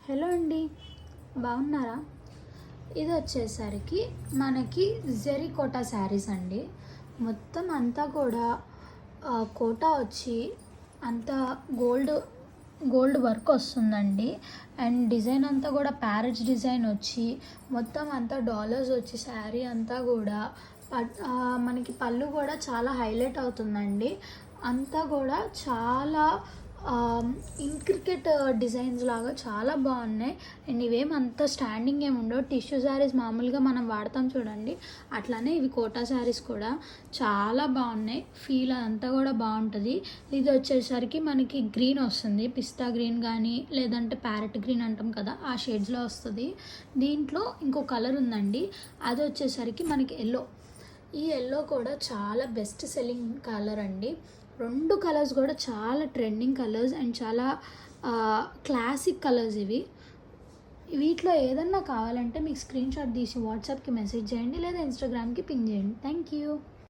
Hello అండి, బాగున్నారా? ఇది వచ్చేసరికి మనకి జెరీ కోటా శారీస్ అండి. మొత్తం అంతా కూడా కోటా వచ్చి అంతా గోల్డ్ గోల్డ్ వర్క్ వస్తుందండి. అండ్ డిజైన్ అంతా కూడా ప్యారెట్స్ డిజైన్ వచ్చి మొత్తం అంతా డాలర్స్ వచ్చి శారీ అంతా కూడా మనకి పళ్ళు కూడా చాలా హైలైట్ అవుతుందండి. అంతా కూడా చాలా ఇంట్రికెట్ డిజైన్స్ లాగా చాలా బాగున్నాయి. అండ్ ఇవేం అంత స్టాండింగ్ ఏమి ఉండవు. టిష్యూ శారీస్ మామూలుగా మనం వాడతాం చూడండి, అట్లానే ఇవి కోటా శారీస్ కూడా చాలా బాగున్నాయి. ఫీల్ అంతా కూడా బాగుంటుంది. ఇది వచ్చేసరికి మనకి గ్రీన్ వస్తుంది, పిస్తా గ్రీన్ కానీ లేదంటే ప్యారెట్ గ్రీన్ అంటాం కదా, ఆ షేడ్స్లో వస్తుంది. దీంట్లో ఇంకో కలర్ ఉందండి, అది వచ్చేసరికి మనకి ఎల్లో. ఈ ఎల్లో కూడా చాలా బెస్ట్ సెల్లింగ్ కలర్ అండి. రెండు కలర్స్ కూడా చాలా ట్రెండింగ్ కలర్స్ అండ్ చాలా క్లాసిక్ కలర్స్ ఇవి. వీటిలో ఏదన్నా కావాలంటే మీకు స్క్రీన్ షాట్ తీసి వాట్సాప్కి మెసేజ్ చేయండి లేదా ఇన్స్టాగ్రామ్కి పింగ్ చేయండి. Thank you.